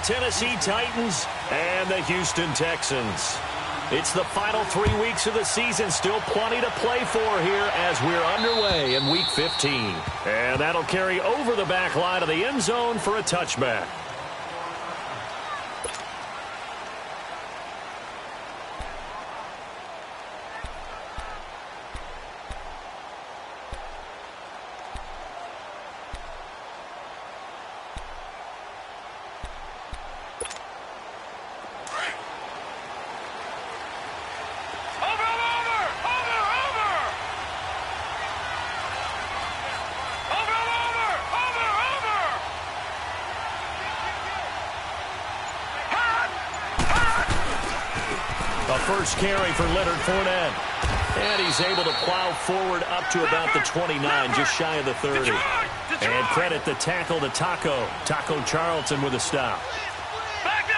Tennessee Titans and the Houston Texans. It's the final 3 weeks of the season. Still plenty to play for here as we're underway in Week 15. And that'll carry over the back line of the end zone for a touchback. First carry for Leonard Fournette. And he's able to plow forward up to about the 29, just shy of the 30. And credit the tackle to Taco Charlton with a stop.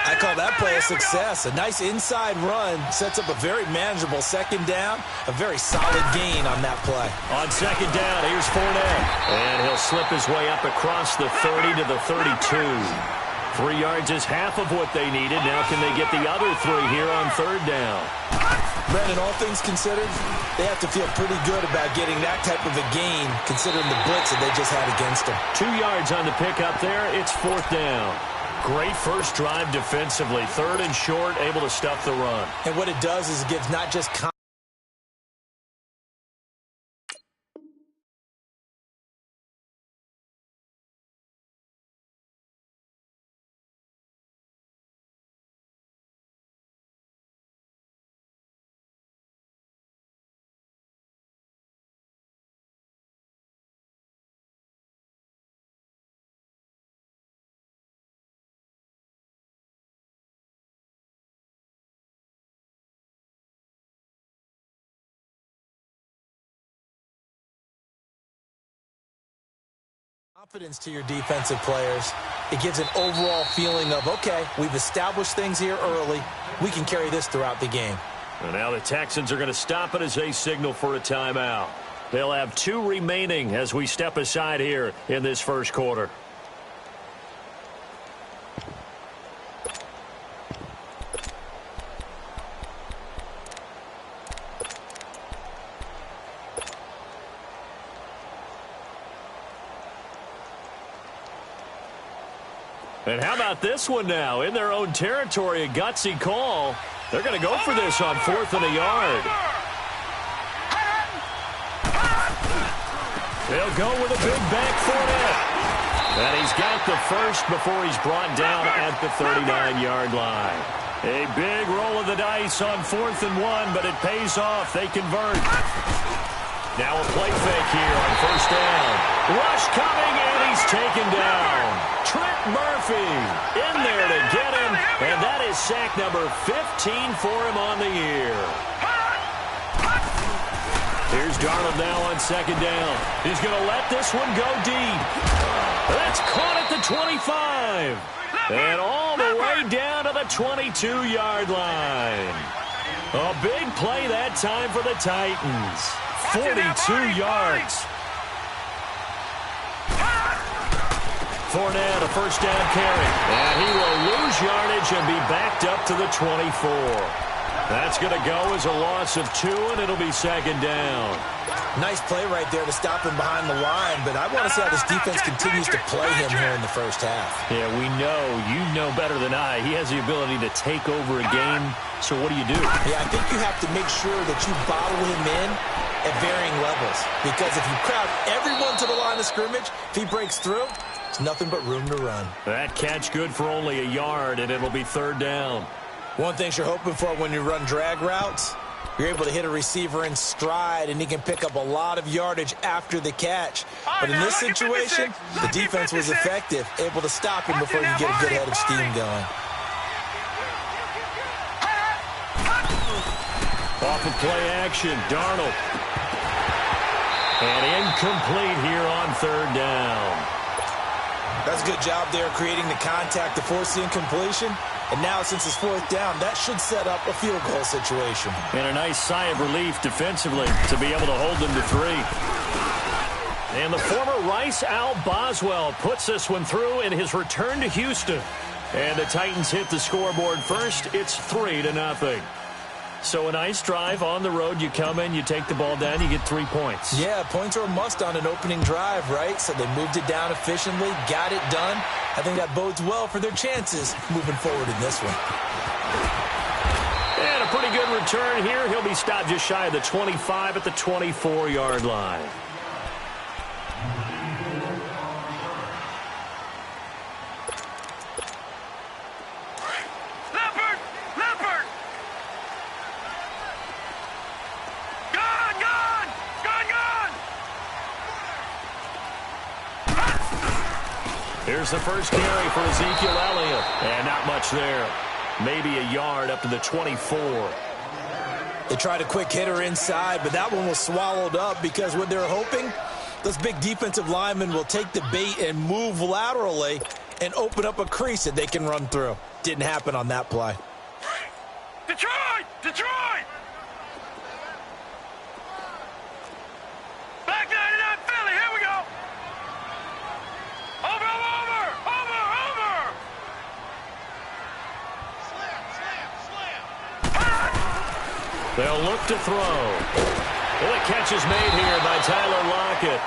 I call that play a success. A nice inside run sets up a very manageable second down. A very solid gain on that play. On second down, here's Fournette. And he'll slip his way up across the 30 to the 32. 3 yards is half of what they needed. Now can they get the other 3 here on third down? Brandon, all things considered, they have to feel pretty good about getting that type of a gain considering the blitz that they just had against them. 2 yards on the pickup there. It's fourth down. Great first drive defensively. Third and short, able to stuff the run. And what it does is it gives not just confidence to your defensive players. It gives an overall feeling of, okay, we've established things here early. We can carry this throughout the game. And now the Texans are going to stop it as they signal for a timeout. They'll have 2 remaining as we step aside here in this first quarter. And how about this one now? In their own territory, a gutsy call. They're going to go for this on 4th and a yard. They'll go with a big back Fournette. And he's got the first before he's brought down at the 39-yard line. A big roll of the dice on 4th and 1, but it pays off. They convert. Now a play fake here on first down. Rush coming, and he's taken down. Trent Murphy in there to get him, and that is sack number 15 for him on the year. Here's Darnold now on second down. He's going to let this one go deep. That's caught at the 25. And all the way down to the 22-yard line. A big play that time for the Titans. 42 yards. Fournette, a first down carry. And he will lose yardage and be backed up to the 24. That's going to go as a loss of 2, and it'll be second down. Nice play right there to stop him behind the line, but I want to see how this defense continues to play him here in the first half. Yeah, we know. You know better than I. He has the ability to take over a game, so what do you do? Yeah, I think you have to make sure that you bottle him in at varying levels, because if you crowd everyone to the line of scrimmage, if he breaks through, it's nothing but room to run. That catch good for only a yard, and it'll be third down. One thing you're hoping for when you run drag routes, you're able to hit a receiver in stride, and he can pick up a lot of yardage after the catch. But in this situation, the defense was effective, able to stop him before you get a good head of steam going. Off of play action, Darnold. And incomplete here on third down. That's a good job there creating the contact to force the incompletion. And now, since it's fourth down, that should set up a field goal situation. And a nice sigh of relief defensively to be able to hold them to 3. And the former Rice Al Boswell puts this one through in his return to Houston. And the Titans hit the scoreboard first. It's 3-0. So a nice drive on the road. You come in, you take the ball down, you get 3 points. Yeah, points are a must on an opening drive, right? So they moved it down efficiently, got it done. I think that bodes well for their chances moving forward in this one. And a pretty good return here. He'll be stopped just shy of the 25 at the 24-yard line. Here's the first carry for Ezekiel Elliott. And not much there. Maybe a yard up to the 24. They tried a quick hitter inside, but that one was swallowed up because what they're hoping, those big defensive linemen will take the bait and move laterally and open up a crease that they can run through. Didn't happen on that play. Detroit! Detroit! Back 99 Philly, here we go! Over! They'll look to throw. Well, the catch is made here by Tyler Lockett.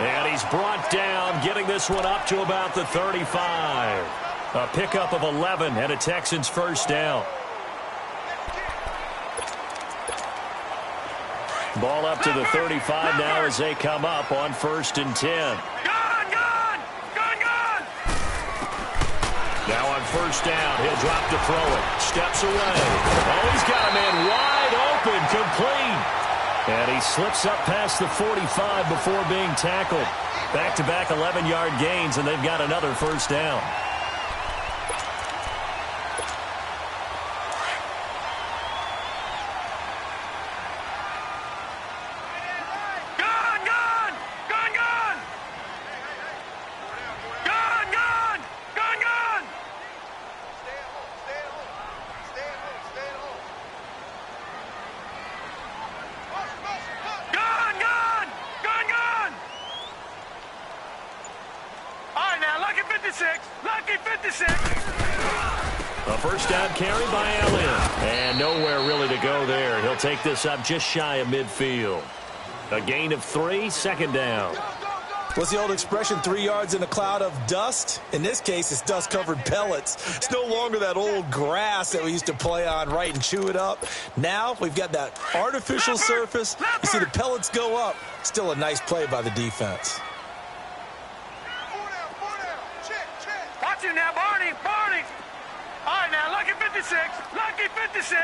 And he's brought down, getting this one up to about the 35. A pickup of 11 and a Texans first down. Ball up to the 35 now as they come up on 1st and 10. Now on 1st down, he'll drop to throw it. Steps away. Oh, he's got a man wide open, complete. And he slips up past the 45 before being tackled. Back-to-back 11-yard gains, and they've got another first down. Lucky 56. A first down carry by Elliott. And nowhere really to go there. He'll take this up just shy of midfield. A gain of 3, 2nd down. What's the old expression, 3 yards in a cloud of dust? In this case, it's dust-covered pellets. It's no longer that old grass that we used to play on, right, and chew it up. Now we've got that artificial surface. You see the pellets go up. Still a nice play by the defense. Watch it now, Barney. All right, now, lucky 56. Lucky 56.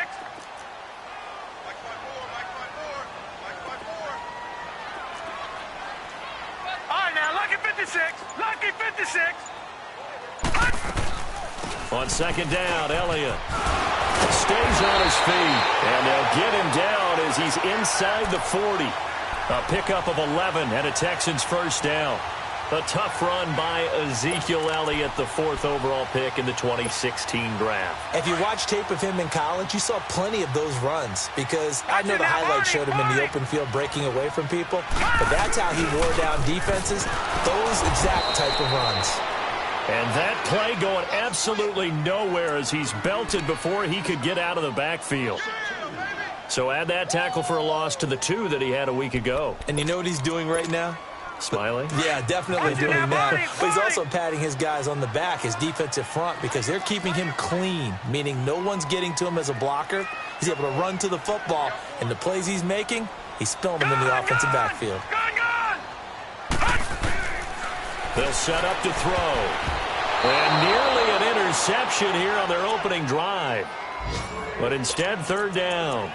All right, now, lucky 56. Lucky 56. On 2nd down, Elliott stays on his feet, and they'll get him down as he's inside the 40. A pickup of 11 and a Texans first down. A tough run by Ezekiel Elliott, the 4th overall pick in the 2016 draft. If you watch tape of him in college, you saw plenty of those runs because I know the highlight showed him in the open field breaking away from people, but that's how he wore down defenses, those exact type of runs. And that play going absolutely nowhere as he's belted before he could get out of the backfield. So add that tackle for a loss to the 2 that he had a week ago. And you know what he's doing right now? Smiling? Yeah, definitely doing that. But he's also patting his guys on the back, his defensive front, because they're keeping him clean, meaning no one's getting to him as a blocker. He's able to run to the football, and the plays he's making, he's spilling them in the offensive backfield. They'll set up to throw. And nearly an interception here on their opening drive. But instead, 3rd down.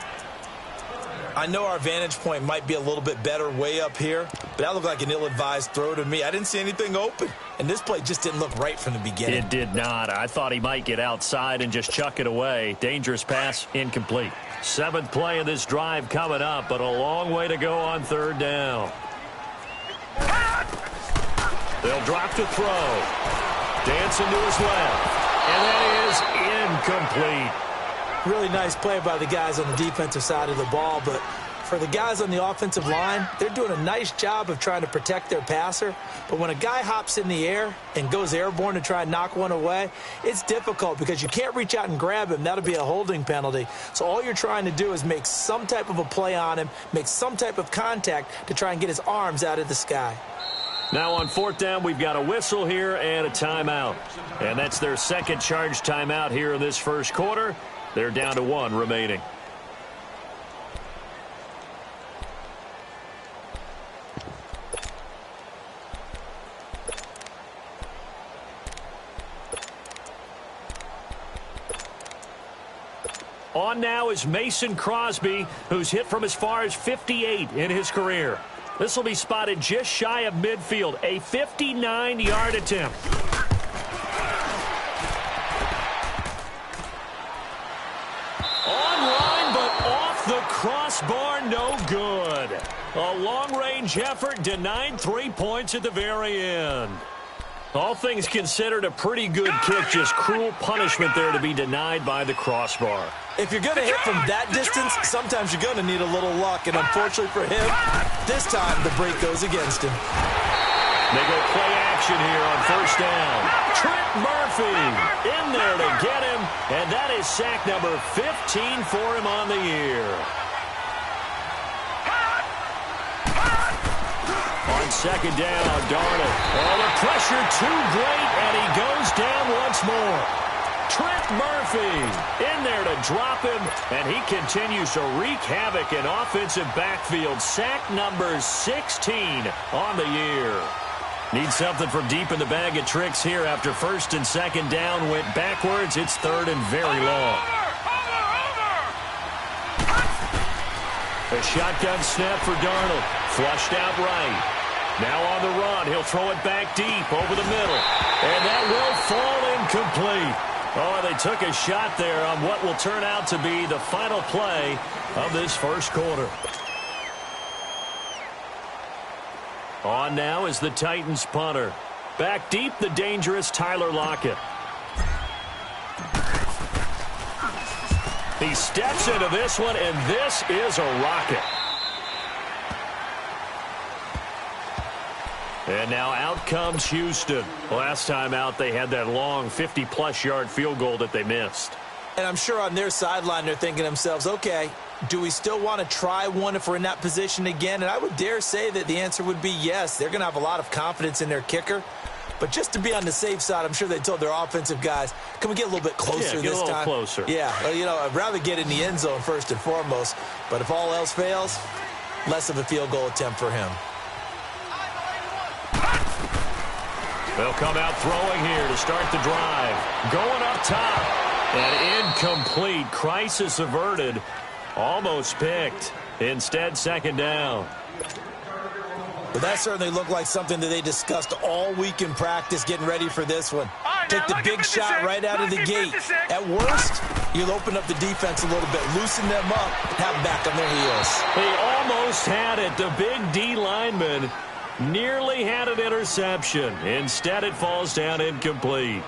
I know our vantage point might be a little bit better way up here, but that looked like an ill-advised throw to me. I didn't see anything open, and this play just didn't look right from the beginning. It did not. I thought he might get outside and just chuck it away. Dangerous pass, incomplete. 7th play of this drive coming up, but a long way to go on 3rd down. They'll drop to throw. Dancing to his left, and that is incomplete. Really nice play by the guys on the defensive side of the ball, but For the guys on the offensive line, they're doing a nice job of trying to protect their passer. But when a guy hops in the air and goes airborne to try and knock one away, it's difficult because you can't reach out and grab him. That'll be a holding penalty. So all you're trying to do is make some type of a play on him, make some type of contact to try and get his arms out of the sky. Now on 4th down, we've got a whistle here and a timeout. And that's their second charge timeout here in this first quarter. They're down to 1 remaining. On now is Mason Crosby, who's hit from as far as 58 in his career. This will be spotted just shy of midfield, a 59-yard attempt. Online, but off the crossbar, no good. A long-range effort denied 3 points at the very end. All things considered, a pretty good kick, just cruel punishment there to be denied by the crossbar. If you're going to hit from that distance, sometimes you're going to need a little luck, and unfortunately for him, this time the break goes against him. They go play action here on 1st down. Trent Murphy in there to get him, and that is sack number 15 for him on the year. On 2nd down, Darnold. Oh, the pressure too great, and he goes down once more. Trent Murphy in there to drop him, and he continues to wreak havoc in offensive backfield. Sack number 16 on the year. Need something from deep in the bag of tricks here after 1st and 2nd down went backwards. It's 3rd and very long. A shotgun snap for Darnold. Flushed out right. Now on the run, he'll throw it back deep over the middle. And that will fall incomplete. Oh, they took a shot there on what will turn out to be the final play of this first quarter. On now is the Titans punter. Back deep, the dangerous Tyler Lockett. He steps into this one, and this is a rocket. And now out comes Houston. Last time out, they had that long 50-plus yard field goal that they missed. And I'm sure on their sideline, they're thinking to themselves, okay, do we still want to try one if we're in that position again? And I would dare say that the answer would be yes. They're going to have a lot of confidence in their kicker. But just to be on the safe side, I'm sure they told their offensive guys, can we get a little bit closer this time? Yeah, get a little closer. Yeah, well, you know, I'd rather get in the end zone first and foremost. But if all else fails, less of a field goal attempt for him. They'll come out throwing here to start the drive. Going up top. And incomplete. Crisis averted. Almost picked. Instead, 2nd down. But that certainly looked like something that they discussed all week in practice getting ready for this one. Take the big shot right out of the gate. At worst, you'll open up the defense a little bit, loosen them up, have them back on their heels. He almost had it. The big D lineman nearly had an interception. Instead, it falls down incomplete.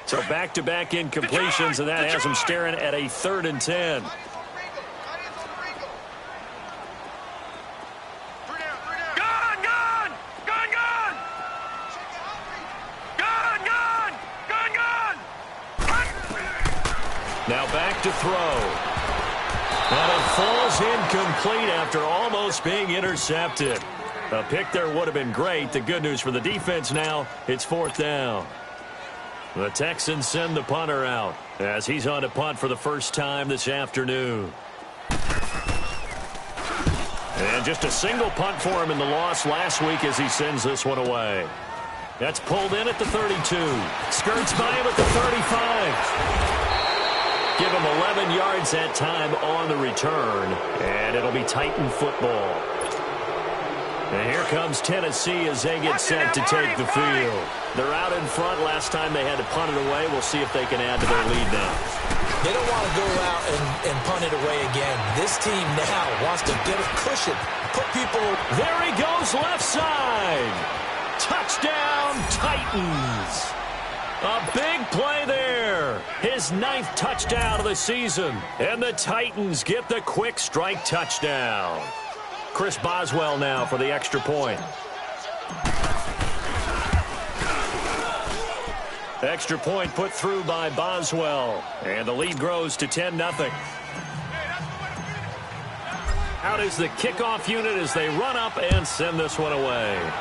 So back-to-back incompletions, and that has them staring at a 3rd and 10. Now back to throw. And it falls incomplete after almost being intercepted. A pick there would have been great. The good news for the defense now, it's 4th down. The Texans send the punter out as he's on to punt for the first time this afternoon. And just a single punt for him in the loss last week as he sends this one away. That's pulled in at the 32. Skirts by him at the 35. Give him 11 yards that time on the return. And it'll be Titan football. And here comes Tennessee as they get set to take the field. They're out in front. Last time they had to punt it away. We'll see if they can add to their lead now. They don't want to go out and punt it away again. This team now wants to get a cushion. Put people... There he goes left side. Touchdown, Titans. A big play there. His 9th touchdown of the season. And the Titans get the quick strike touchdown. Chris Boswell now for the extra point. Extra point put through by Boswell. And the lead grows to 10-0. Out is the kickoff unit as they run up and send this one away.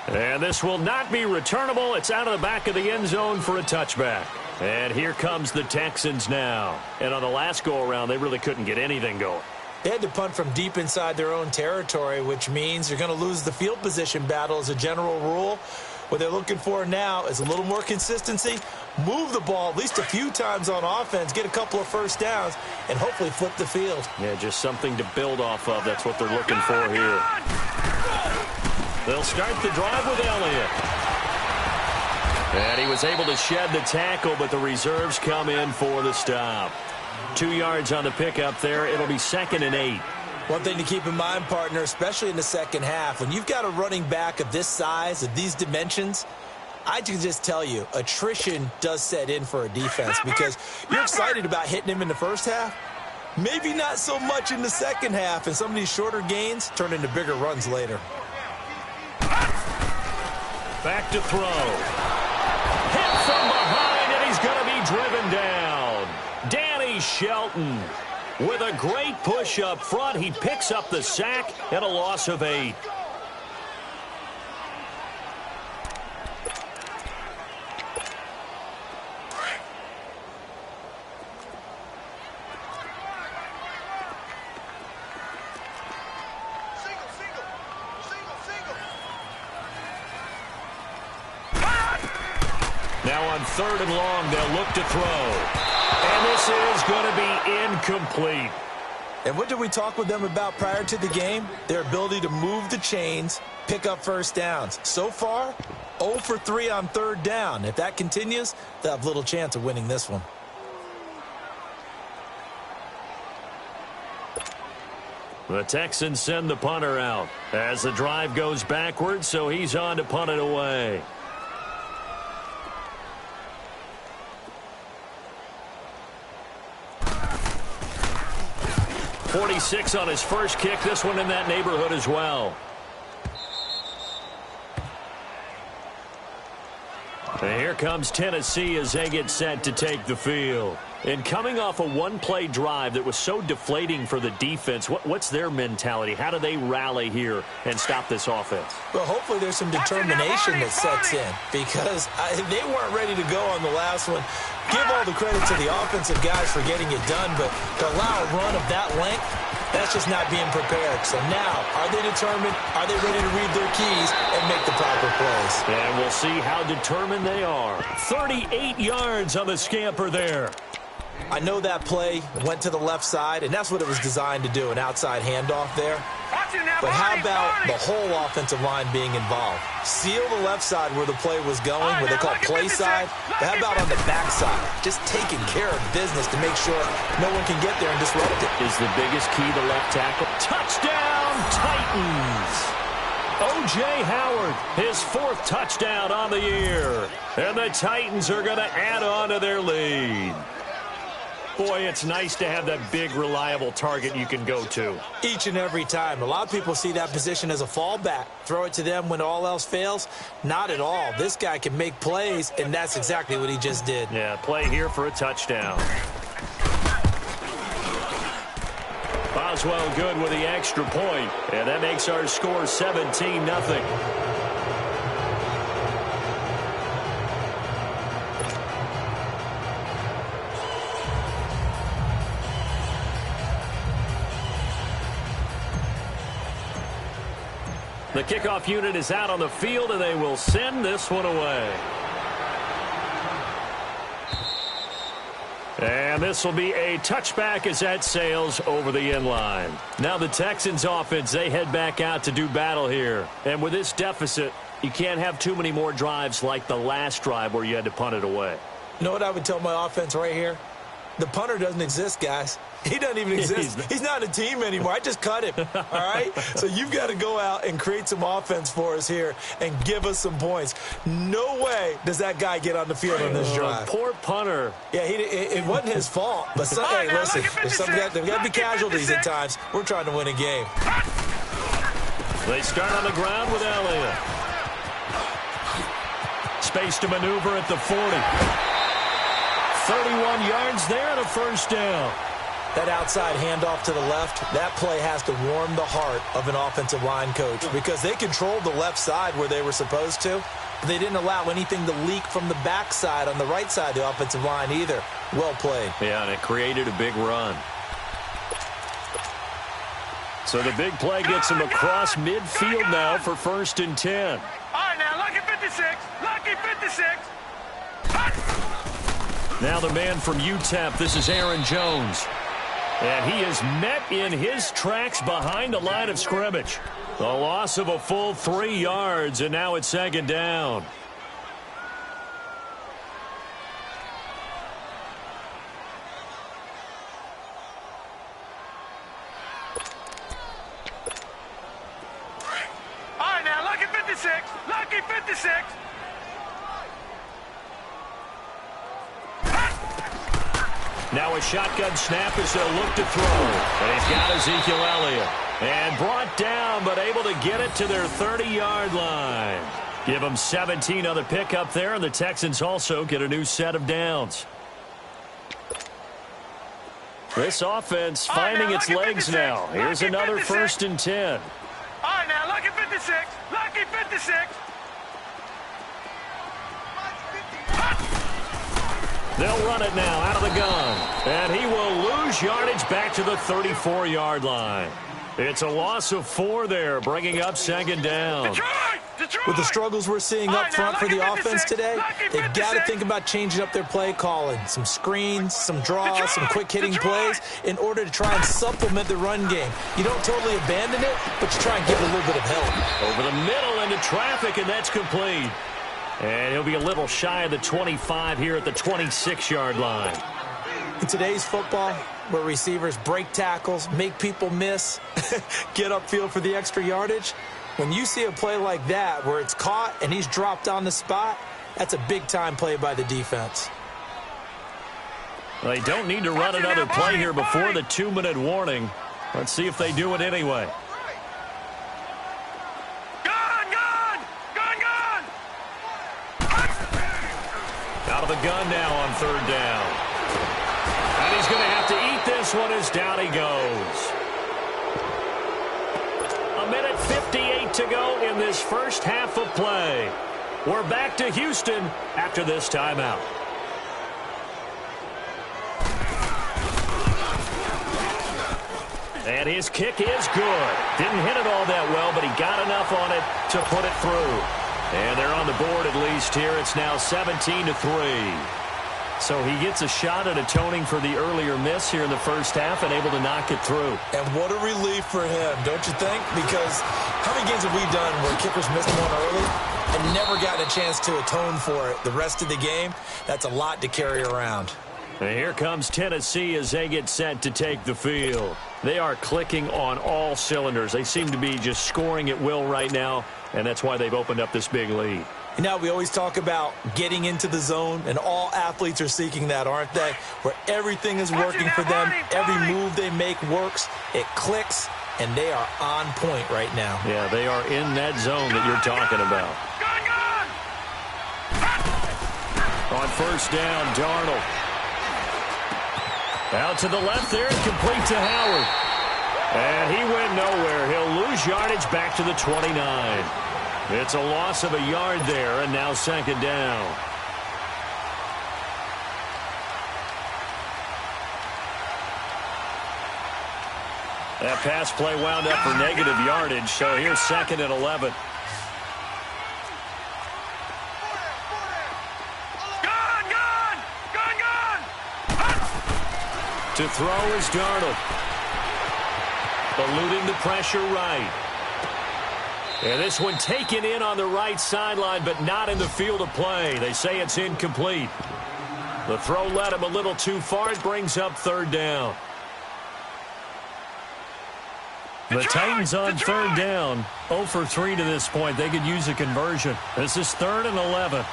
And this will not be returnable. It's out of the back of the end zone for a touchback. And here comes the Texans now. And on the last go-around, they really couldn't get anything going. They had to punt from deep inside their own territory, which means you're going to lose the field position battle as a general rule. What they're looking for now is a little more consistency, move the ball at least a few times on offense, get a couple of first downs, and hopefully flip the field. Yeah, just something to build off of. That's what they're looking for here. They'll start the drive with Elliott. And he was able to shed the tackle, but the reserves come in for the stop. 2 yards on the pickup there. It'll be 2nd and 8. One thing to keep in mind, partner, especially in the second half, when you've got a running back of this size, of these dimensions, I can just tell you, attrition does set in for a defense because you're excited about hitting him in the first half. Maybe not so much in the second half, and some of these shorter gains turn into bigger runs later. Back to throw. Hit from behind, and he's going to be driven down. Danny Shelton with a great push up front. He picks up the sack and a loss of 8. Now on 3rd and long, they'll look to throw. And this is going to be incomplete. And what did we talk with them about prior to the game? Their ability to move the chains, pick up first downs. So far, 0 for 3 on 3rd down. If that continues, they'll have little chance of winning this one. The Texans send the punter out as the drive goes backwards, so he's on to punt it away. 46 on his first kick. This one in that neighborhood as well. And here comes Tennessee as they get set to take the field. And coming off a one-play drive that was so deflating for the defense, what's their mentality? How do they rally here and stop this offense? Well, hopefully there's some determination that sets in because they weren't ready to go on the last one. Give all the credit to the offensive guys for getting it done, but to allow a run of that length, that's just not being prepared. So now, are they determined? Are they ready to read their keys and make the proper plays? And we'll see how determined they are. 38 yards on the scamper there. I know that play went to the left side, and that's what it was designed to do, an outside handoff there. But how about the whole offensive line being involved? Seal the left side where the play was going, where they call play side. But how about on the back side? Just taking care of business to make sure no one can get there and disrupt it. Is the biggest key the left tackle. Touchdown, Titans! O.J. Howard, his 4th touchdown on the year. And the Titans are going to add on to their lead. Boy, it's nice to have that big, reliable target you can go to. Each and every time. A lot of people see that position as a fallback. Throw it to them when all else fails. Not at all. This guy can make plays, and that's exactly what he just did. Yeah, play here for a touchdown. Boswell good with the extra point, and that makes our score 17-0. The kickoff unit is out on the field, and they will send this one away. And this will be a touchback as that sails over the end line. Now the Texans offense, they head back out to do battle here. And with this deficit, you can't have too many more drives like the last drive where you had to punt it away. You know what I would tell my offense right here? The punter doesn't exist, guys. He doesn't even exist. He's not a team anymore. I just cut him, all right? So you've got to go out and create some offense for us here and give us some points. No way does that guy get on the field on this drive. Poor punter. Yeah, it wasn't his fault. But hey, listen, there's got to be casualties at times. We're trying to win a game. They start on the ground with Elliott. Space to maneuver at the 40. 31 yards there and a first down. That outside handoff to the left, that play has to warm the heart of an offensive line coach because they controlled the left side where they were supposed to. But they didn't allow anything to leak from the backside on the right side of the offensive line either. Well played. Yeah, and it created a big run. So the big play gets him across midfield now for 1st and 10. All right, now, lucky 56. Lucky 56. Now the man from UTEP, this is Aaron Jones. And he is met in his tracks behind the line of scrimmage. The loss of a full 3 yards, and now it's 2nd down. All right, now, lucky 56. Lucky 56. Now a shotgun snap as they'll look to throw. And he's got Ezekiel Elliott. And brought down, but able to get it to their 30-yard line. Give them 17 on the pickup there, and the Texans also get a new set of downs. This offense finding its legs now. Here's another 1st and 10. All right, now, lucky 56. Lucky 56. They'll run it now out of the gun. And he will lose yardage back to the 34-yard line. It's a loss of 4 there, bringing up 2nd down. Detroit! With the struggles we're seeing up front for the offense today, they've got to think about changing up their play calling. Some screens, some draws, some quick-hitting plays in order to try and supplement the run game. You don't totally abandon it, but you try and give it a little bit of help. Over the middle into traffic, and that's complete. And he'll be a little shy of the 25 here at the 26-yard line. In today's football, where receivers break tackles, make people miss, get upfield for the extra yardage, when you see a play like that where it's caught and he's dropped on the spot, that's a big-time play by the defense. They don't need to run another play here before the 2-minute warning. Let's see if they do it anyway. Out of the gun now on 3rd down. And he's going to have to eat this one as down he goes. 1:58 to go in this first half of play. We're back to Houston after this timeout. And his kick is good. Didn't hit it all that well, but he got enough on it to put it through. And they're on the board at least here. It's now 17-3. So he gets a shot at atoning for the earlier miss here in the first half and able to knock it through. And what a relief for him, don't you think? Because how many games have we done where kickers missed one early and never gotten a chance to atone for it the rest of the game? That's a lot to carry around. And here comes Tennessee as they get set to take the field. They are clicking on all cylinders. They seem to be just scoring at will right now, and that's why they've opened up this big lead. You know, we always talk about getting into the zone, and all athletes are seeking that, aren't they? Where everything is working for them, every move they make works, it clicks, and they are on point right now. Yeah, they are in that zone that you're talking about. On 1st down, Darnold. Out to the left there and complete to Howard. And he went nowhere. He'll lose yardage back to the 29. It's a loss of a yard there, and now 2nd down. That pass play wound up for negative yardage, so here's 2nd and 11. To throw is Darnold. Eluding the pressure right. And this one taken in on the right sideline, but not in the field of play. They say it's incomplete. The throw led him a little too far. It brings up 3rd down. The Titans on third down. 0 for 3 to this point. They could use a conversion. This is 3rd and 11.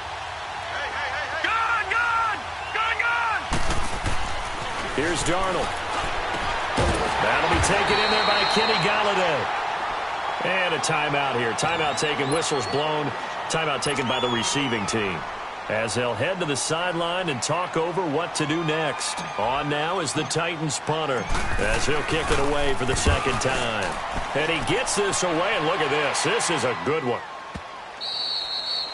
Here's Darnold. That'll be taken in there by Kenny Galladay. And a timeout here. Timeout taken, whistles blown. Timeout taken by the receiving team. As they'll head to the sideline and talk over what to do next. On now is the Titans punter, as he'll kick it away for the second time. And he gets this away, and look at this. This is a good one.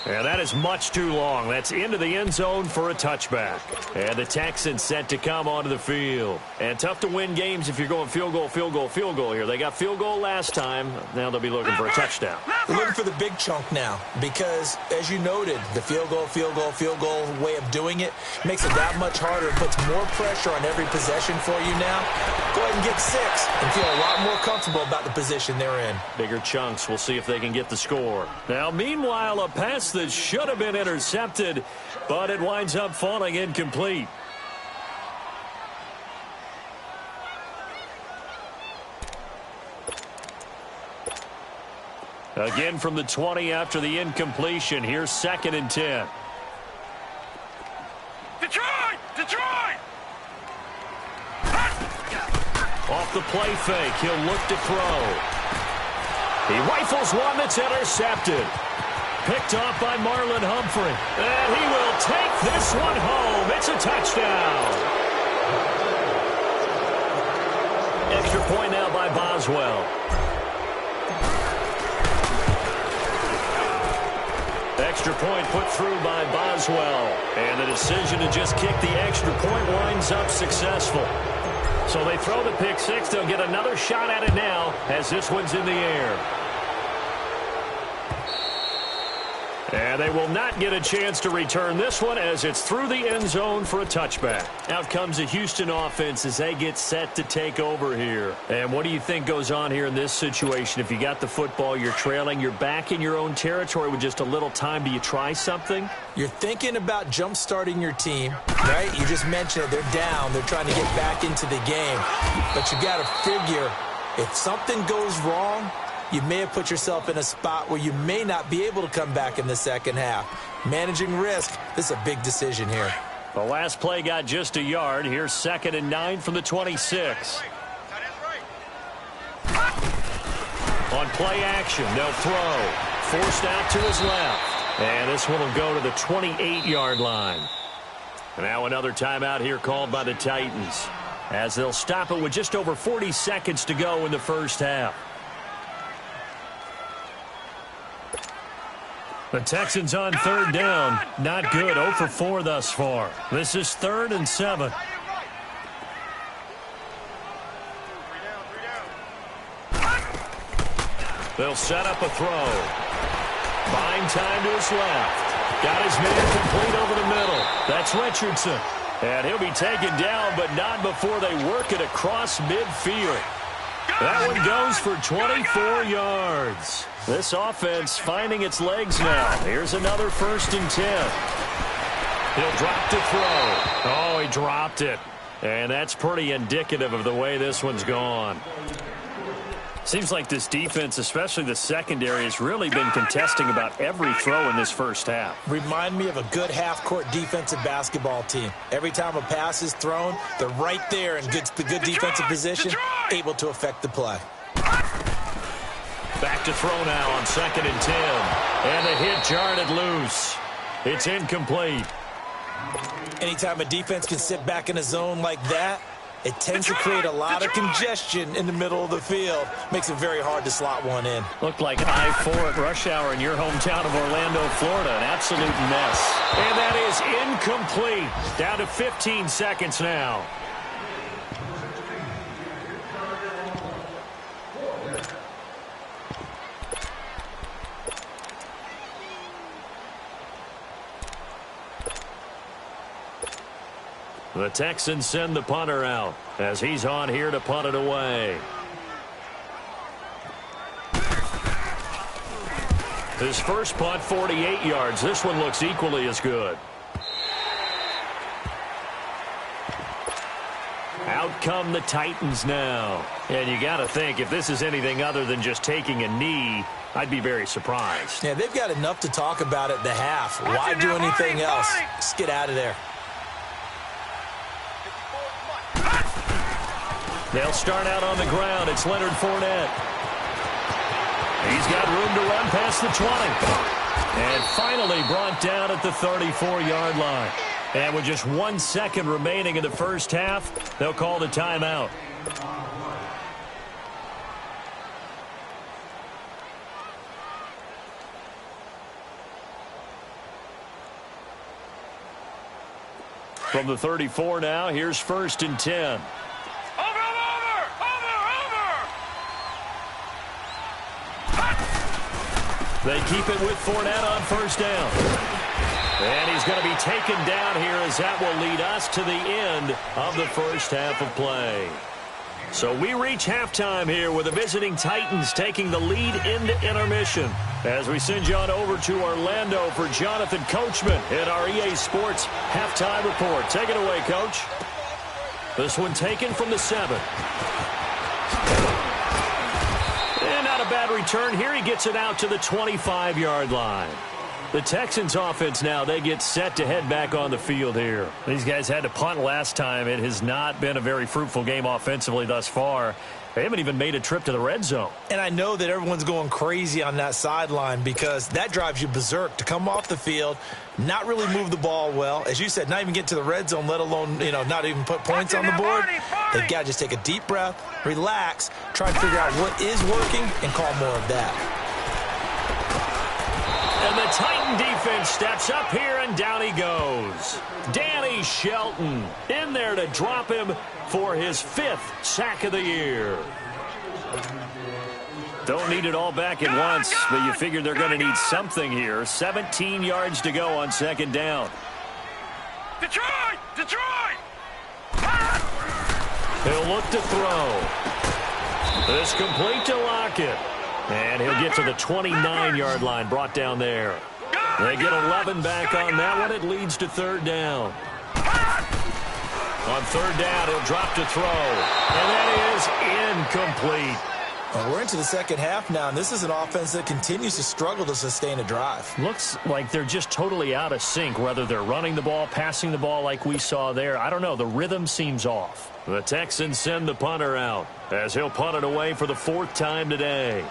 And that is much too long. That's into the end zone for a touchback. And the Texans set to come onto the field. And tough to win games if you're going field goal, field goal, field goal here. They got field goal last time. Now they'll be looking for a touchdown. They're looking for the big chunk now because, as you noted, the field goal way of doing it makes it that much harder. It puts more pressure on every possession for you now. Go ahead and get 6 and feel a lot more comfortable about the position they're in. Bigger chunks. We'll see if they can get the score. Now, meanwhile, a pass that should have been intercepted, but it winds up falling incomplete. Again from the 20 after the incompletion. Here's 2nd and 10. Detroit! Off the play fake, he'll look to throw. He rifles one that's intercepted. Picked off by Marlon Humphrey. And he will take this one home. It's a touchdown. Extra point now by Boswell. Extra point put through by Boswell. And the decision to just kick the extra point winds up successful. So they throw the pick 6. They'll get another shot at it now as this one's in the air. And they will not get a chance to return this one as it's through the end zone for a touchback. Out comes the Houston offense as they get set to take over here. And what do you think goes on here in this situation? If you got the football, you're trailing, you're back in your own territory with just a little time. Do you try something? You're thinking about jump-starting your team, right? You just mentioned it. They're down. They're trying to get back into the game. But you got to figure if something goes wrong, you may have put yourself in a spot where you may not be able to come back in the second half. Managing risk, this is a big decision here. The last play got just a yard. Here's 2nd and 9 from the 26. On play action, they'll throw. Forced out to his left. And this one will go to the 28-yard line. And now another timeout here called by the Titans, as they'll stop it with just over 40 seconds to go in the first half. The Texans on third down. Not good. 0 for 4 thus far. This is 3rd and 7. They'll set up a throw. Buying time to his left. Got his man complete over the middle. That's Richardson. And he'll be taken down, but not before they work it across midfield. That one goes for 24 yards. This offense finding its legs now. Here's another 1st and 10. He'll drop to throw. Oh, he dropped it. And that's pretty indicative of the way this one's gone. Seems like this defense, especially the secondary, has really been contesting about every throw in this first half. Remind me of a good half-court defensive basketball team. Every time a pass is thrown, they're right there in the good defensive position, able to affect the play. Back to throw now on 2nd and 10. And the hit jarred it loose. It's incomplete. Anytime a defense can sit back in a zone like that, it tends to create a lot of congestion in the middle of the field. Makes it very hard to slot one in. Looked like I-4 at rush hour in your hometown of Orlando, Florida. An absolute mess. And that is incomplete. Down to 15 seconds now. The Texans send the punter out as he's on here to punt it away. His first punt, 48 yards. This one looks equally as good. Out come the Titans now. And you got to think, if this is anything other than just taking a knee, I'd be very surprised. Yeah, they've got enough to talk about at the half. Why do anything else? Just get out of there. They'll start out on the ground. It's Leonard Fournette. He's got room to run past the 20. And finally brought down at the 34-yard line. And with just 1 second remaining in the first half, they'll call the timeout. From the 34 now, here's 1st and 10. They keep it with Fournette on 1st down. And he's going to be taken down here as that will lead us to the end of the first half of play. So we reach halftime here with the visiting Titans taking the lead into intermission. As we send you on over to Orlando for Jonathan Coachman in our EA Sports halftime report. Take it away, Coach. This one taken from the 7. And not a bad return here. He gets it out to the 25-yard line. The Texans offense now, they get set to head back on the field here. These guys had to punt last time. It has not been a very fruitful game offensively thus far. They haven't even made a trip to the red zone. And I know that everyone's going crazy on that sideline because that drives you berserk to come off the field, not really move the ball well. As you said, not even get to the red zone, let alone, not even put points on the board. They've got to just take a deep breath, relax, try and figure out what is working, and call more of that. And the Titan defense steps up here, and down he goes. Danny Shelton in there to drop him for his 5th sack of the year. Don't need it all back at once, but you figure they're going to need something here. 17 yards to go on 2nd down. Detroit! Detroit! He'll look to throw. This complete to Lockett. And he'll get to the 29-yard line, brought down there. They get 11 back on that one. It leads to 3rd down. On 3rd down, he'll drop to throw. And that is incomplete. Well, we're into the second half now, and this is an offense that continues to struggle to sustain a drive. Looks like they're just totally out of sync, whether they're running the ball, passing the ball like we saw there. I don't know. The rhythm seems off. The Texans send the punter out as he'll punt it away for the 4th time today.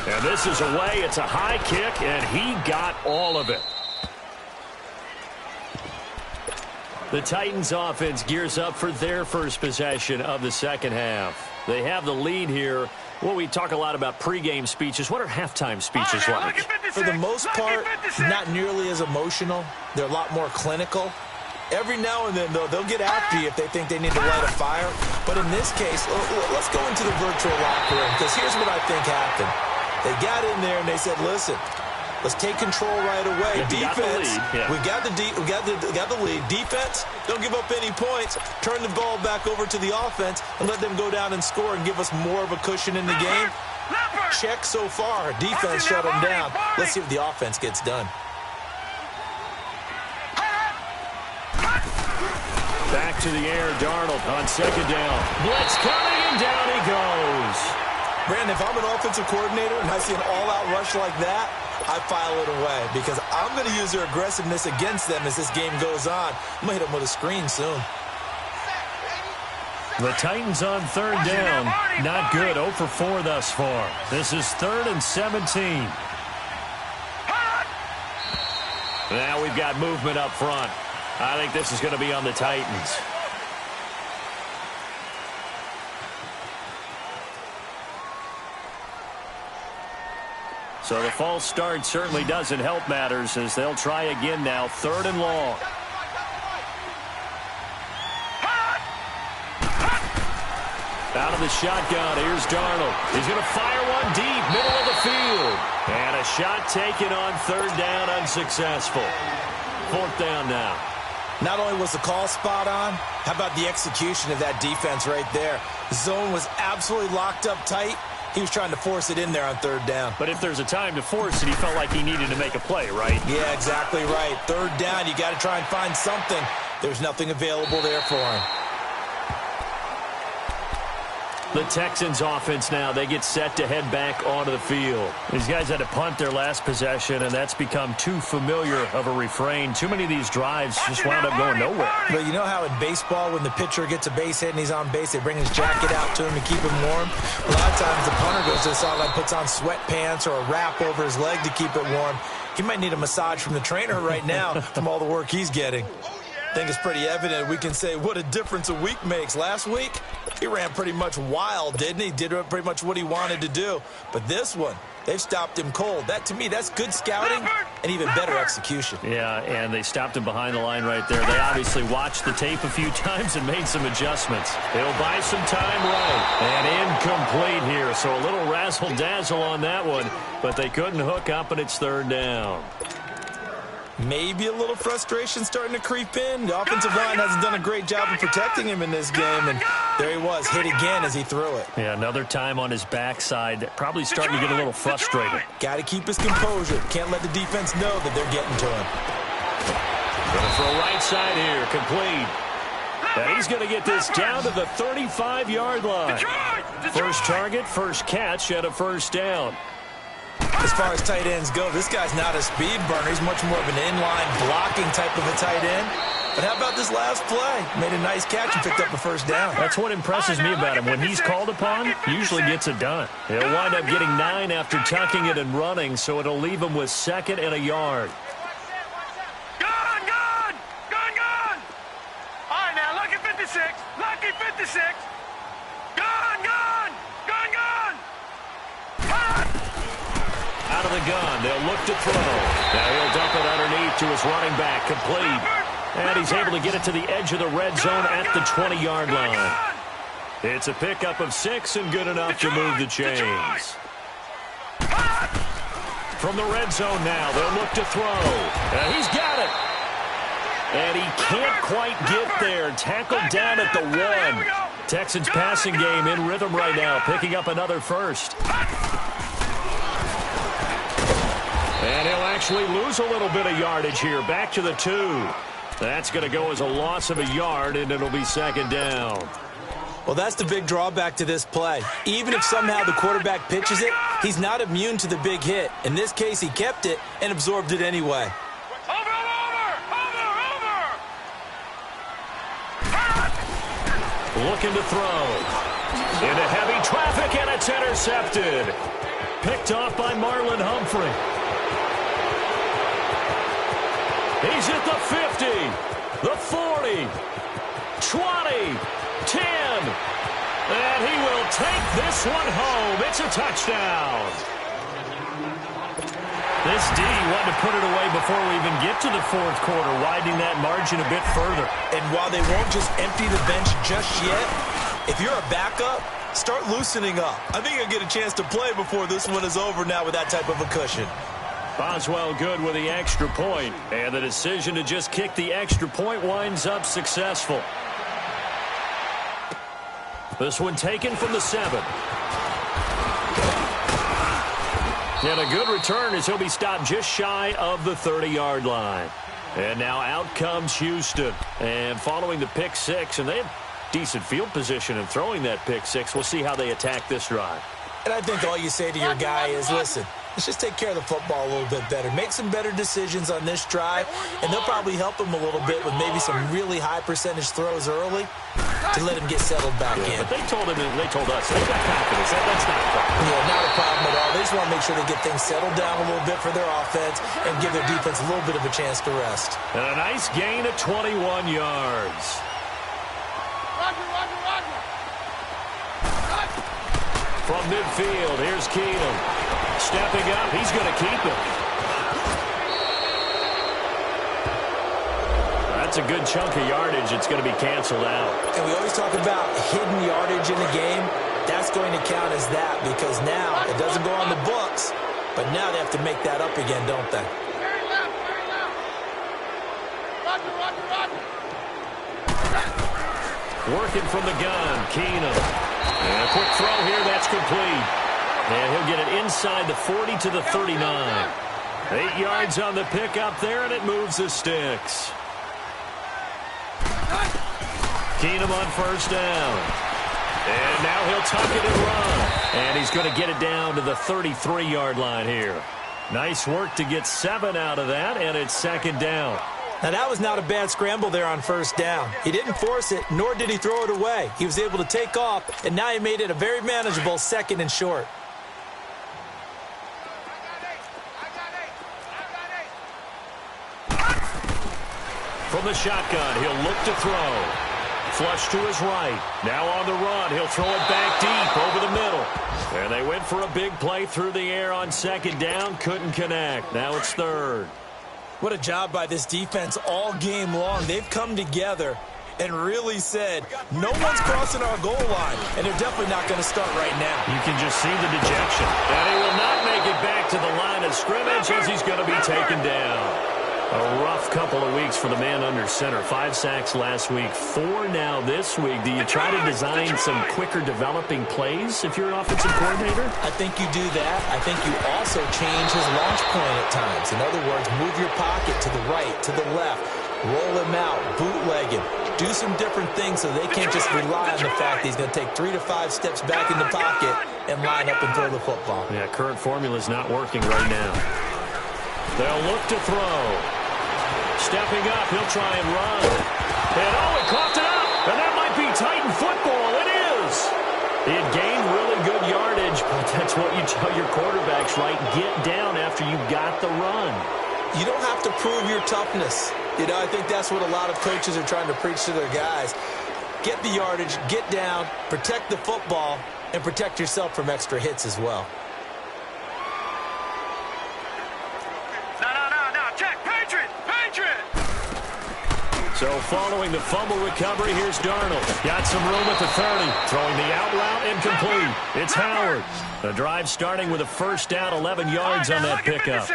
And this is away. It's a high kick, and he got all of it. The Titans offense gears up for their first possession of the second half. They have the lead here. Well, we talk a lot about pregame speeches. What are halftime speeches like? For the most part, not nearly as emotional. They're a lot more clinical. Every now and then, though, they'll get after you if they think they need to light a fire. But in this case, let's go into the virtual locker room, because here's what I think happened. They got in there and they said, listen, let's take control right away. Defense, we got the lead. Defense, don't give up any points. Turn the ball back over to the offense and let them go down and score and give us more of a cushion in the game. Check so far. Defense shut them down. Let's see if the offense gets done. Back to the air, Darnold on 2nd down. Blitz coming, and down he goes. Brandon, if I'm an offensive coordinator and I see an all-out rush like that, I file it away because I'm going to use their aggressiveness against them as this game goes on. I'm going to hit them with a screen soon. The Titans on 3rd down. Not good. 0 for 4 thus far. This is 3rd and 17. Now we've got movement up front. I think this is going to be on the Titans. So the false start certainly doesn't help matters as they'll try again now. 3rd and long. Out of the shotgun, here's Darnold. He's going to fire one deep, middle of the field. And a shot taken on 3rd down, unsuccessful. 4th down now. Not only was the call spot on, how about the execution of that defense right there? The zone was absolutely locked up tight. He was trying to force it in there on third down. But if there's a time to force it, he felt like he needed to make a play, right? Yeah, exactly right. Third down, you got to try and find something. There's nothing available there for him. The Texans offense now, they get set to head back onto the field. These guys had to punt their last possession, and that's become too familiar of a refrain. Too many of these drives just wound up going nowhere. But you know how in baseball, when the pitcher gets a base hit and he's on base, they bring his jacket out to him to keep him warm? A lot of times the punter goes to the sideline, puts on sweatpants or a wrap over his leg to keep it warm. He might need a massage from the trainer right now from all the work he's getting. I think it's pretty evident. We can say what a difference a week makes. Last week, he ran pretty much wild, didn't he? Did pretty much what he wanted to do. But this one, they've stopped him cold. That, to me, that's good scouting and even better execution. Yeah, and they stopped him behind the line right there. They obviously watched the tape a few times and made some adjustments. He'll buy some time right. And incomplete here, so a little razzle-dazzle on that one. But they couldn't hook up, and it's third down. Maybe a little frustration starting to creep in. The offensive line hasn't done a great job of protecting him in this game, and there he was, hit again as he threw it. Yeah, another time on his backside, probably starting to get a little frustrated. Got to keep his composure. Can't let the defense know that they're getting to him. Going for a right side here, complete. And he's going to get this down to the 35-yard line. First target, first catch at a first down. As far as tight ends go, this guy's not a speed burner. He's much more of an inline blocking type of a tight end. But how about this last play? Made a nice catch and picked up a first down. That's what impresses me about him. When he's called upon, usually gets it done. He'll wind up getting 9 after tucking it and running, so it'll leave him with 2nd and a yard. Gone! All right, now, lucky 56. Lucky 56. Gone! Out of the gun, they'll look to throw. Now he'll dump it underneath to his running back, complete. And he's able to get it to the edge of the red zone at the 20-yard line. It's a pickup of 6 and good enough to move the chains. From the red zone now, they'll look to throw. And he's got it. And he can't quite get there. Tackled down at the 1. Texans passing game in rhythm right now, picking up another first. And he'll actually lose a little bit of yardage here. Back to the 2. That's going to go as a loss of a yard, and it'll be 2nd down. Well, that's the big drawback to this play. Even if somehow the quarterback pitches it, he's not immune to the big hit. In this case, he kept it and absorbed it anyway. Over! Looking to throw. Into heavy traffic, and it's intercepted. Picked off by Marlon Humphrey. He's at the 50, the 40, 20, 10. And he will take this one home. It's a touchdown. This D wanted to put it away before we even get to the 4th quarter, widening that margin a bit further. And while they won't just empty the bench just yet, if you're a backup, start loosening up. I think you'll get a chance to play before this one is over now with that type of a cushion. Boswell good with the extra point, and the decision to just kick the extra point winds up successful. This one taken from the 7. And a good return as he'll be stopped just shy of the 30-yard line. And now out comes Houston. And following the pick 6, and they have decent field position in throwing that pick 6. We'll see how they attack this drive. And I think all you say to your guy is, listen, let's just take care of the football a little bit better. Make some better decisions on this drive, and they'll probably help him a little bit with maybe some really high percentage throws early to let him get settled back in. But they told us they've got confidence. That's not a problem. Yeah, not a problem at all. They just want to make sure they get things settled down a little bit for their offense and give their defense a little bit of a chance to rest. And a nice gain of 21 yards. Roger. From midfield, here's Keenum. Stepping up, he's going to keep it. That's a good chunk of yardage. It's going to be canceled out. And we always talk about hidden yardage in the game. That's going to count as that because now it doesn't go on the books, but now they have to make that up again, don't they? Very left. Roger. Working from the gun, Keenum. And a quick throw here, that's complete. And he'll get it inside the 40 to the 39. 8 yards on the pickup there, and it moves the sticks. Keenum on first down. And now he'll tuck it and run. And he's going to get it down to the 33-yard line here. Nice work to get 7 out of that, and it's second down. Now, that was not a bad scramble there on first down. He didn't force it, nor did he throw it away. He was able to take off, and now he made it a very manageable second and short. From the shotgun, he'll look to throw. Flush to his right. Now on the run, he'll throw it back deep over the middle. And they went for a big play through the air on second down. Couldn't connect. Now it's third. What a job by this defense all game long. They've come together and really said, no one's crossing our goal line. And they're definitely not going to start right now. You can just see the dejection. And he will not make it back to the line of scrimmage as he's going to be taken down. A rough couple of weeks for the man under center. 5 sacks last week, 4 now this week. Do you try to design some quicker developing plays if you're an offensive coordinator? I think you do that. I think you also change his launch point at times. In other words, move your pocket to the right, to the left, roll him out, bootleg him. Do some different things so they can't just rely on the fact that he's going to take 3 to 5 steps back in the pocket and line up and throw the football. Yeah, current formula is not working right now. They'll look to throw. Stepping up, he'll try and run. And he coughed it up. And that might be Titan football. It is. It gained really good yardage, but that's what you tell your quarterbacks, right? Get down after you got the run. You don't have to prove your toughness. You know, I think that's what a lot of coaches are trying to preach to their guys. Get the yardage, get down, protect the football, and protect yourself from extra hits as well. So following the fumble recovery, here's Darnold. Got some room at the 30. Throwing the out route incomplete. It's Howard. The drive starting with a first down, 11 yards on that pickup.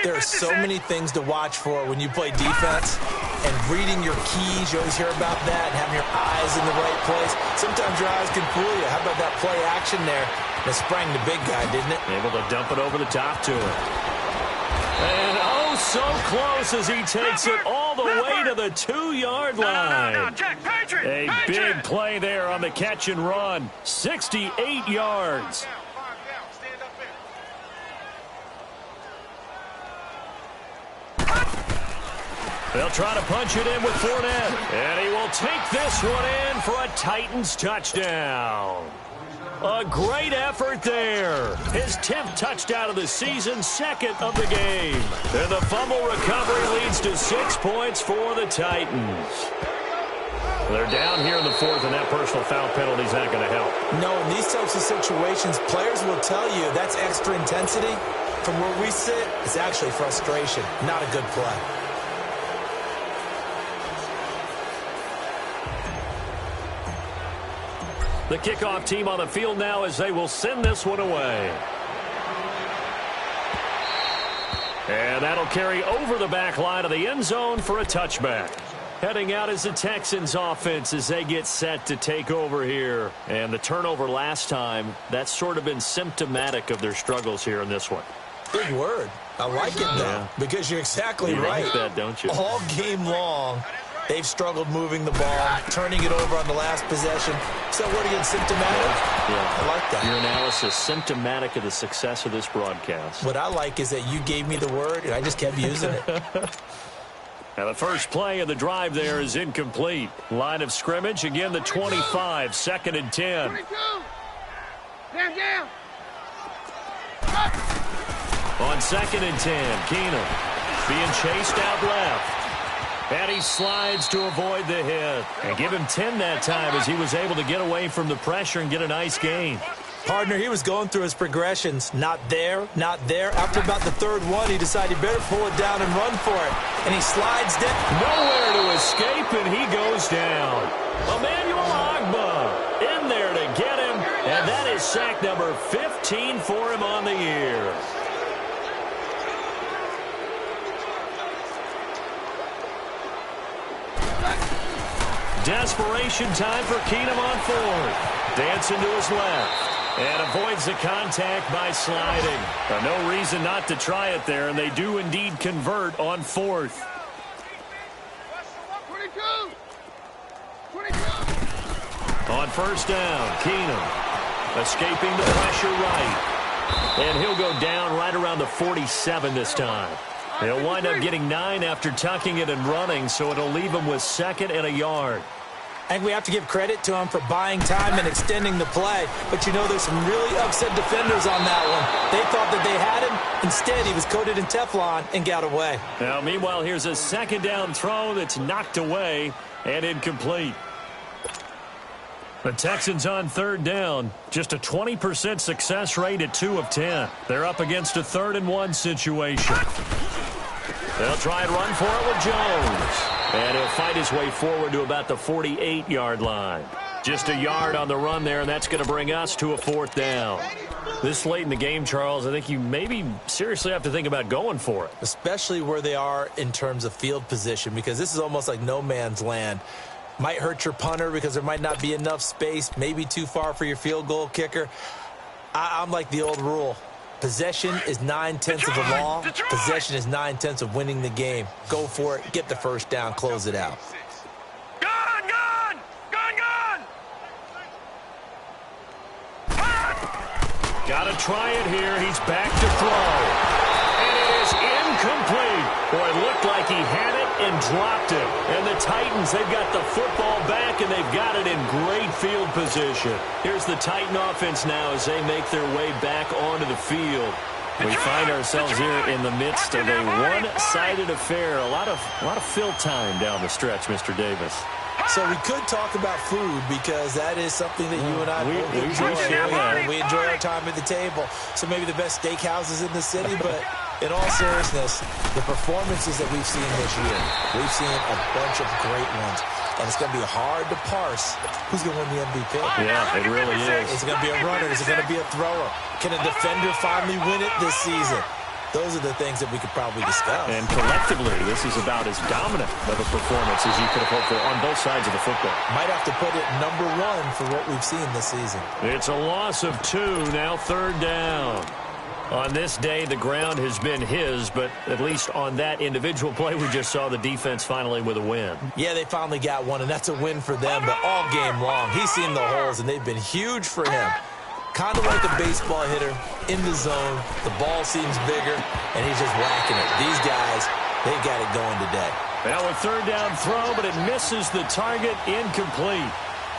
There are so many things to watch for when you play defense. And reading your keys, you always hear about that, and having your eyes in the right place. Sometimes your eyes can fool you. How about that play action there? That sprang the big guy, didn't it? Able to dump it over the top to him. And oh, so close as he takes it all the way to the 2-yard line. A big play there on the catch and run. 68 yards. They'll try to punch it in with Fournette. And he will take this one in for a Titans touchdown. A great effort there. His 10th touchdown of the season, 2nd of the game. And the fumble recovery leads to 6 points for the Titans. They're down here in the 4th, and that personal foul penalty is not going to help. No, in these types of situations, players will tell you that's extra intensity. From where we sit, it's actually frustration, not a good play. The kickoff team on the field now as they will send this one away. And that'll carry over the back line of the end zone for a touchback. Heading out is the Texans offense as they get set to take over here. And the turnover last time, that's sort of been symptomatic of their struggles here in this one. Big word. I like it, though, because you're exactly right. Like that, don't you? All game long, they've struggled moving the ball, turning it over on the last possession. So what again, symptomatic? Yeah. I like that. Your analysis, symptomatic of the success of this broadcast. What I like is that you gave me the word, and I just kept using it. Now the first play of the drive there is incomplete. Line of scrimmage, again the 25, 2nd and 10. 22. Down. On 2nd and 10, Keenum being chased out left. And he slides to avoid the hit. And give him 10 that time as he was able to get away from the pressure and get a nice gain. Partner, he was going through his progressions. Not there, not there. After about the 3rd one, he decided he better pull it down and run for it. And he slides down. Nowhere to escape, and he goes down. Emmanuel Ogbah in there to get him. And that is sack number 15 for him on the year. Desperation time for Keenum on 4th. Dancing to his left. And avoids the contact by sliding. No reason not to try it there, and they do indeed convert on 4th. 22. On 1st down, Keenum escaping the pressure right. And he'll go down right around the 47 this time. He'll wind up getting 9 after tucking it and running, so it'll leave him with 2nd and a yard. I think we have to give credit to him for buying time and extending the play. But, you know, there's some really upset defenders on that one. They thought that they had him. Instead, he was coated in Teflon and got away. Now, meanwhile, here's a 2nd down throw that's knocked away and incomplete. The Texans on 3rd down. Just a 20% success rate at 2 of 10. They're up against a 3rd and 1 situation. They'll try and run for it with Jones. And he'll fight his way forward to about the 48-yard line. Just a yard on the run there, and that's going to bring us to a 4th down. This late in the game, Charles, I think you maybe seriously have to think about going for it. Especially where they are in terms of field position, because this is almost like no man's land. Might hurt your punter because there might not be enough space, maybe too far for your field goal kicker. I'm like the old rule. Possession is 9/10 of the law. Possession is 9/10 of winning the game. Go for it. Get the 1st down. Close it out. Gone! Got to try it here. He's back to throw. And it is incomplete. Boy, it looked like he had it and dropped it. And the Titans, they've got the football back, and they've got it in great field position. Here's the Titan offense now as they make their way back onto the field. We find ourselves here in the midst of a one-sided affair. A lot of fill time down the stretch, Mr. Davis. So we could talk about food because that is something that you and I both enjoy. We enjoy our time at the table. So maybe the best steakhouses in the city, but in all seriousness, the performances that we've seen this year, we've seen a bunch of great ones. And it's going to be hard to parse who's going to win the MVP. Yeah, it really is. Is it going to be a runner? Is it going to be a thrower? Can a defender finally win it this season? Those are the things that we could probably discuss. And collectively, this is about as dominant of a performance as you could have hoped for on both sides of the football. Might have to put it number 1 for what we've seen this season. It's a loss of 2, now 3rd down. On this day, the ground has been his, but at least on that individual play, we just saw the defense finally with a win. Yeah, they finally got one, and that's a win for them, but all game long, he's seen the holes, and they've been huge for him. Kind of like a baseball hitter in the zone. The ball seems bigger, and he's just whacking it. These guys, they got it going today. Now a 3rd down throw, but it misses the target, incomplete.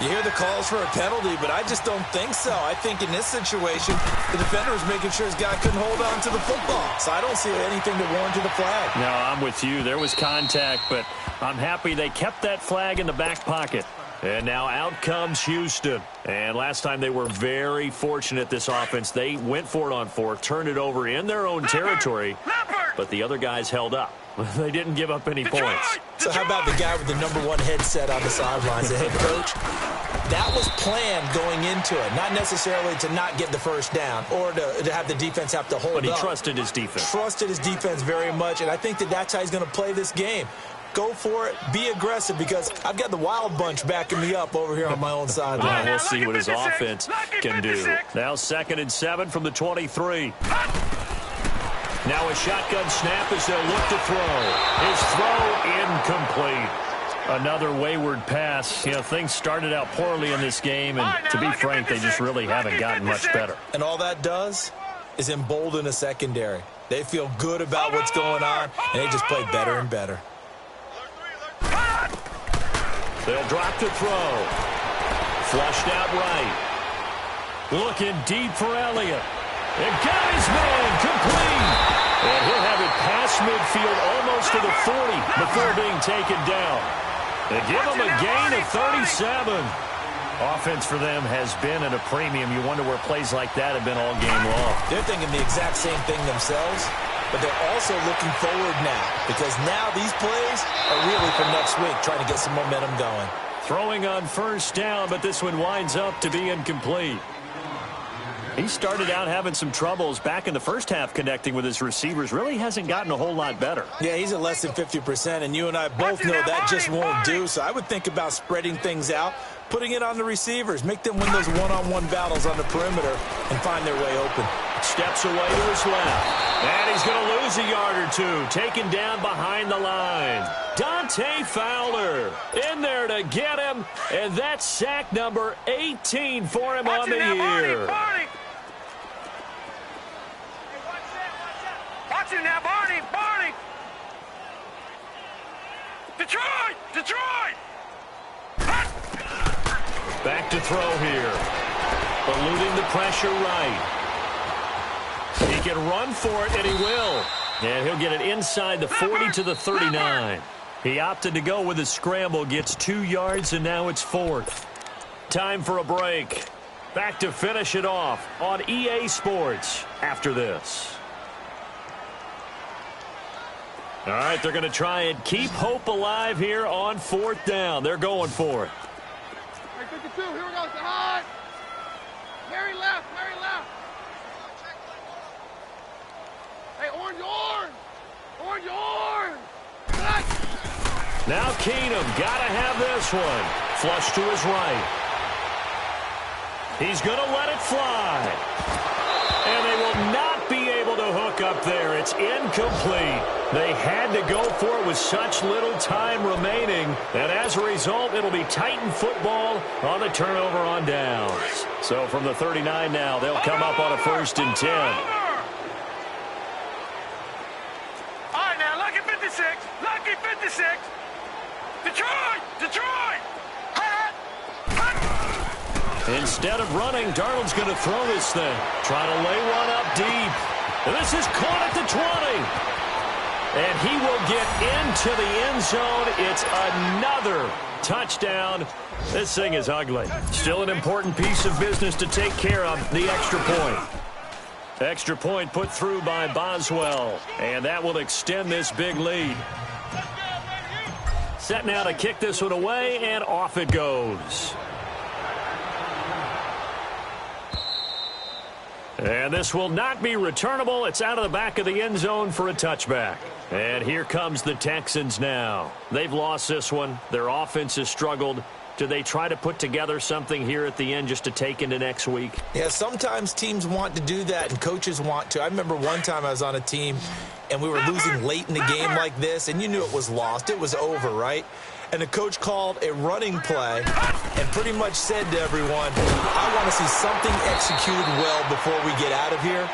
You hear the calls for a penalty, but I just don't think so. I think in this situation, the defender was making sure his guy couldn't hold on to the football. So I don't see anything to warrant the flag. No, I'm with you. There was contact, but I'm happy they kept that flag in the back pocket. And now out comes Houston. And last time they were very fortunate, this offense. They went for it on 4th, turned it over in their own territory, but the other guys held up. They didn't give up any points. So how about the guy with the number 1 headset on the sidelines, the head coach? That was planned going into it, not necessarily to not get the 1st down or to have the defense have to hold up. But he trusted his defense. Trusted his defense very much, and I think that that's how he's going to play this game. Go for it. Be aggressive because I've got the wild bunch backing me up over here on my own sideline. Yeah, we'll see what his offense can do. Now 2nd and 7 from the 23. Now a shotgun snap as they'll look to throw. His throw incomplete. Another wayward pass. You know, things started out poorly in this game, and to be frank, they just really haven't gotten much better. And all that does is embolden a secondary. They feel good about what's going on, and they just play better and better. They'll drop to throw. Flushed out right. Looking deep for Elliott. And got his man complete. And he'll have it past midfield almost to the 40 before being taken down. They give him a gain of 37. Offense for them has been at a premium. You wonder where plays like that have been all game long. They're thinking the exact same thing themselves, but they're also looking forward now because now these plays are really for next week, trying to get some momentum going. Throwing on 1st down, but this one winds up to be incomplete. He started out having some troubles back in the first half connecting with his receivers. Really hasn't gotten a whole lot better. Yeah, he's at less than 50%, and you and I both know that just won't do. So I would think about spreading things out, putting it on the receivers. Make them win those one-on-one battles on the perimeter and find their way open. Steps away to his left. And he's going to lose a yard or two. Taken down behind the line. Dante Fowler in there to get him. And that's sack number 18 for him on the year. Watch him now, Barney. Detroit! Back to throw here. Eluding the pressure right. He can run for it, and he will. And he'll get it inside the 40 to the 39. He opted to go with a scramble, gets 2 yards, and now it's 4th. Time for a break. Back to finish it off on EA Sports after this. All right, they're going to try and keep hope alive here on 4th down. They're going for it. Hey, 52, here we go. Say hi. Mary left. Hey, orange. Now Keenum, got to have this one. Flush to his right. He's going to let it fly. And they will not be able to hook up there. It's incomplete. They had to go for it with such little time remaining. And as a result, it'll be Titan football on the turnover on downs. So from the 39 now, they'll come up on a 1st and 10. All right, now, lucky 56. Detroit! Instead of running, Darnold's going to throw this thing. Try to lay one up deep. And this is caught at the 20. And he will get into the end zone. It's another touchdown. This thing is ugly. Still an important piece of business to take care of, the extra point. Extra point put through by Boswell. And that will extend this big lead. Set now to kick this one away, and off it goes. And this will not be returnable. It's out of the back of the end zone for a touchback. And here comes the Texans now. They've lost this one. Their offense has struggled. Do they try to put together something here at the end just to take into next week? Yeah, sometimes teams want to do that and coaches want to. I remember one time I was on a team and we were losing late in the game like this, and you knew it was lost. It was over, right? And the coach called a running play and pretty much said to everyone, I want to see something executed well before we get out of here.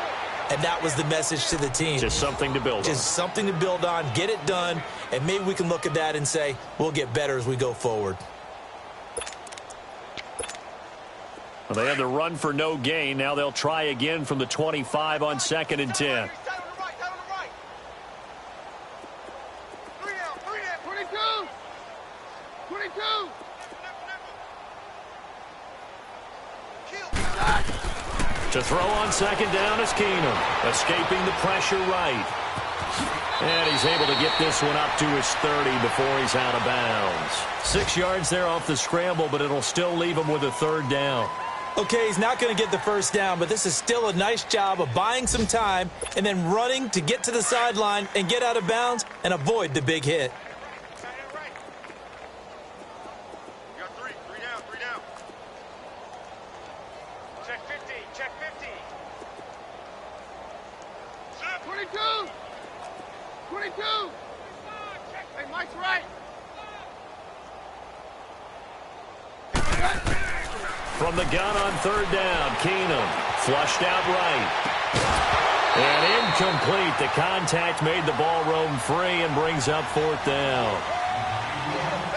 And that was the message to the team. Just something to build on. Just something to build on, get it done, and maybe we can look at that and say, we'll get better as we go forward. Well, they had the run for no gain. Now they'll try again from the 25 on 2nd and 10. 22. To throw on 2nd down is Keenum. Escaping the pressure right. And he's able to get this one up to his 30 before he's out of bounds. 6 yards there off the scramble, but it'll still leave him with a 3rd down. Okay, he's not going to get the 1st down, but this is still a nice job of buying some time and then running to get to the sideline and get out of bounds and avoid the big hit. You got three down. Check 50. 22. Hey, Mike's right. From the gun on 3rd down, Keenum flushed out right. And incomplete. The contact made the ball roam free and brings up 4th down.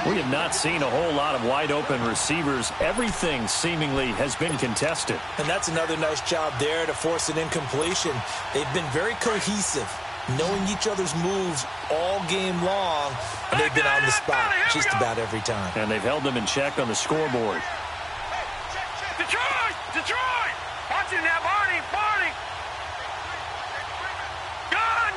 We have not seen a whole lot of wide open receivers. Everything seemingly has been contested. And that's another nice job there to force an incompletion. They've been very cohesive, knowing each other's moves all game long, and they've been on the spot just about every time. And they've held them in check on the scoreboard. Detroit! Watch it now, Barney! Gun!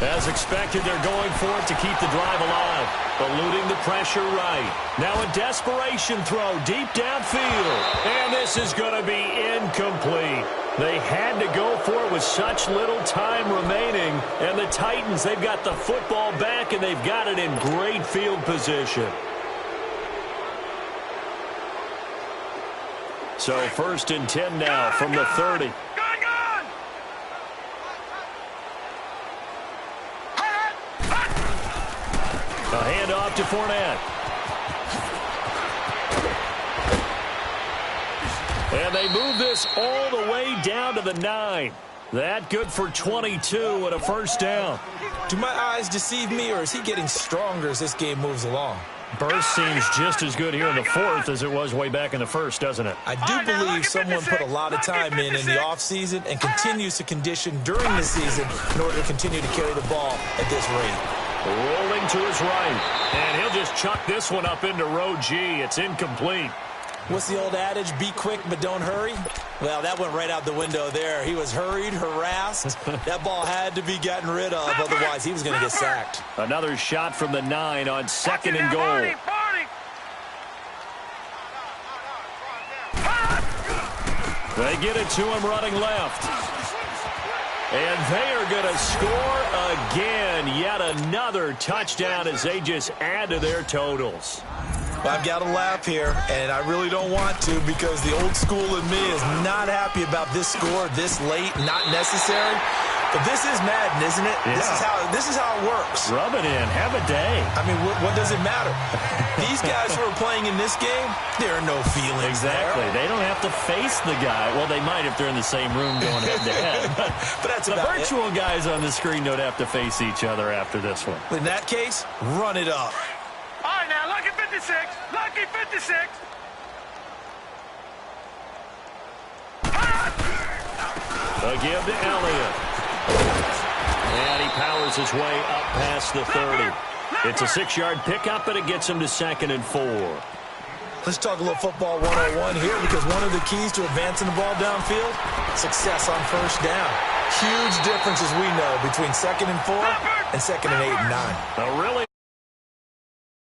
As As expected, they're going for it to keep the drive alive. Eluding the pressure right. Now a desperation throw deep downfield. And this is going to be incomplete. They had to go for it with such little time remaining. And the Titans, they've got the football back, and they've got it in great field position. So 1st and 10 now from the 30. A handoff to Fournette. And they move this all the way down to the 9. That good for 22 and a 1st down. Do my eyes deceive me, or is he getting stronger as this game moves along? Burst seems just as good here in the 4th as it was way back in the 1st, doesn't it? I do believe someone put a lot of time in the offseason and continues to condition during the season in order to continue to carry the ball at this rate. Rolling to his right. And he'll just chuck this one up into row G. It's incomplete. What's the old adage? Be quick, but don't hurry? Well, that went right out the window there. He was hurried, harassed. That ball had to be gotten rid of, otherwise he was going to get sacked. Another shot from the 9 on 2nd and goal. They get it to him running left. And they are going to score again. Yet another touchdown as they just add to their totals. Well, I've got to laugh here, and I really don't want to because the old school in me is not happy about this score this late, not necessary. But this is Madden, isn't it? Yeah. This is how it works. Rub it in. Have a day. I mean, what does it matter? These guys who are playing in this game, there are no feelings Exactly. there. They don't have to face the guy. Well, they might if they're in the same room going head-to-head. But that's the about virtual guys on the screen don't have to face each other after this one. In that case, run it up. All right, now, lucky 56. Lucky 56. A give to Elliott. And he powers his way up past the 30. It's a 6-yard pickup, and it gets him to 2nd and 4. Let's talk a little football 101 here because one of the keys to advancing the ball downfield, success on 1st down. Huge difference, as we know, between 2nd and 4 and 2nd and 8 and 9. A really